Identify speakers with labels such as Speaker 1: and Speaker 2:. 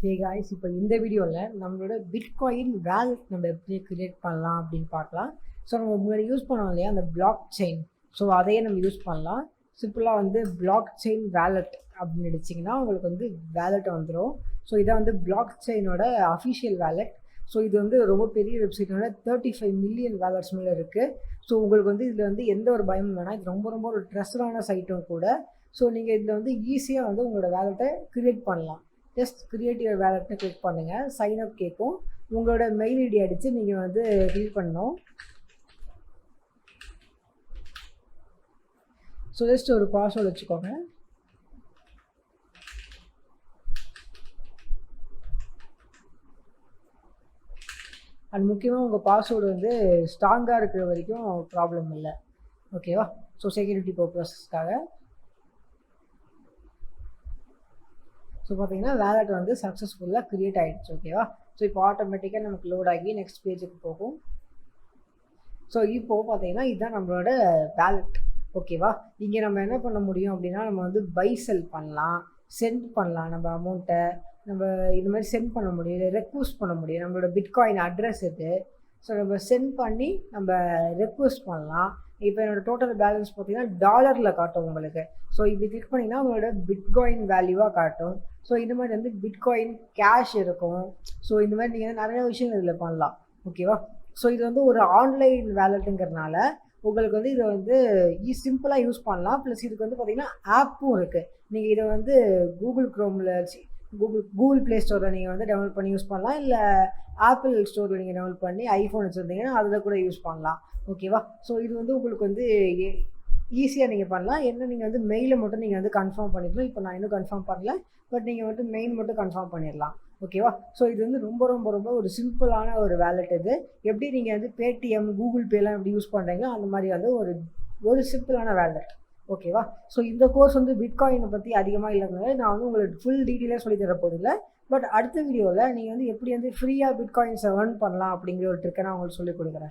Speaker 1: Hey guys, இப்போ இந்த வீடியோவில் நம்மளோட பிட்காயின் வேலட் நம்ம எப்படி கிரியேட் பண்ணலாம் அப்படின்னு பார்க்கலாம். ஸோ நம்ம முன்னாடி யூஸ் பண்ணோம் இல்லையா அந்த பிளாக் செயின், ஸோ அதையே நம்ம யூஸ் பண்ணலாம். சிம்பிளாக வந்து பிளாக் செயின் வேலட் அப்படின்னு நினச்சிங்கன்னா உங்களுக்கு வந்து வேலட் வந்துடும். ஸோ இதான் வந்து பிளாக் செயினோட அஃபிஷியல் வேலட். ஸோ இது வந்து ரொம்ப பெரிய வெப்சைட்டோட 35 மில்லியன் வேலட்ஸ் மேலே இருக்குது. ஸோ உங்களுக்கு வந்து இதில் வந்து எந்த ஒரு பயமும் வேணாம். இது ரொம்ப ரொம்ப ஒரு ட்ரஸ்டான சைட்டும் கூட. ஸோ நீங்கள் இதில் வந்து ஈஸியாக வந்து உங்களோட வேலட்டை கிரியேட் பண்ணலாம். ஜஸ்ட் கிரியேட் யுவர் வேலட்னு கிளிக் பண்ணுங்கள். சைன் அப் கேட்கும். உங்களோட மெயில் ஐடி அடித்து நீங்கள் வந்து ஃபில் பண்ணணும். ஸோ ஜஸ்ட் ஒரு பாஸ்வேர்டு வச்சுக்கோங்க. அது முக்கியமாக உங்கள் பாஸ்வேர்டு வந்து ஸ்ட்ராங்காக இருக்கிற வரைக்கும் ப்ராப்ளம் இல்லை, ஓகேவா? ஸோ செக்யூரிட்டி பர்பஸ்க்காக. ஸோ பார்த்தீங்கன்னா வேலட் வந்து சக்ஸஸ்ஃபுல்லாக க்ரியேட் ஆகிடுச்சு, ஓகேவா? ஸோ இப்போ ஆட்டோமேட்டிக்காக நமக்கு லோட் ஆகி நெக்ஸ்ட் பேஜுக்கு போகும். ஸோ இப்போது பார்த்தீங்கன்னா இதுதான் நம்மளோட வேலட், ஓகேவா? இங்கே நம்ம என்ன பண்ண முடியும் அப்படின்னா நம்ம வந்து பை செல் பண்ணலாம், சென்ட் பண்ணலாம் நம்ம அமௌண்ட்டை, நம்ம இது மாதிரி சென்ட் பண்ண முடியும், ரெக்வஸ்ட் பண்ண முடியும். நம்மளோட பிட்காயின் அட்ரஸ் இது. ஸோ நம்ம சென்ட் பண்ணி நம்ம ரெக்வஸ்ட் பண்ணலாம். இப்போ என்னோடய டோட்டல் பேலன்ஸ் பார்த்தீங்கன்னா டாலரில் காட்டும் உங்களுக்கு. ஸோ இப்படி கிளிக் பண்ணிங்கன்னா உங்களோட பிட்காயின் வேல்யூவாக காட்டும். ஸோ இந்த மாதிரி வந்து பிட்காயின் கேஷ் இருக்கும். ஸோ இந்த மாதிரி நீங்கள் நிறைய விஷயங்கள் இதில் பண்ணலாம், ஓகேவா? ஸோ இது வந்து ஒரு ஆன்லைன் வேலட்டுங்கிறதுனால உங்களுக்கு வந்து இதை வந்து சிம்பிளாக யூஸ் பண்ணலாம். ப்ளஸ் இதுக்கு வந்து பார்த்திங்கன்னா ஆப்பும் இருக்குது. நீங்கள் இதை வந்து கூகுள் க்ரோமில் கூகுள் ப்ளே ஸ்டோரில் நீங்கள் வந்து டவுன்லோட் பண்ணி யூஸ் பண்ணலாம். இல்லை ஆப்பிள் ஸ்டோரில் நீங்கள் டவுன்லோட் பண்ணி ஐஃபோன் வச்சுருந்தீங்கன்னா அதில் கூட யூஸ் பண்ணலாம், ஓகேவா? ஸோ இது வந்து உங்களுக்கு வந்து ஈஸியாக நீங்கள் பண்ணலாம். என்ன நீங்கள் வந்து மெயிலை மட்டும் நீங்கள் வந்து கன்ஃபார்ம் பண்ணிக்கணும். இப்போ நான் இன்னும் கன்ஃபார்ம் பண்ணல, பட் நீங்கள் வந்து மெயில் மட்டும் கன்ஃபார்ம் பண்ணிடலாம், ஓகேவா? ஸோ இது வந்து ரொம்ப ரொம்ப ரொம்ப ஒரு சிம்பிளான ஒரு வேலட். இது எப்படி நீங்கள் வந்து பேடிஎம், கூகுள் பேலாம் எப்படி யூஸ் பண்ணுறீங்களோ அந்த மாதிரி வந்து ஒரு சிம்பிளான வேலட், ஓகேவா? ஸோ இந்த கோர்ஸ் வந்து பிட்காயினை பற்றி அதிகமாக இல்லைங்க, நான் வந்து உங்களுக்கு ஃபுல் டீட்டெயிலாக சொல்லி தர போதில்லை. பட் அடுத்த வீடியோவில் நீங்கள் வந்து எப்படி வந்து ஃப்ரீயாக பிட்காயின்ஸை ஏர்ன் பண்ணலாம் அப்படிங்கிற ஒரு ட்ரிக்கை நான் உங்களுக்கு சொல்லிக் கொடுக்குறேன்.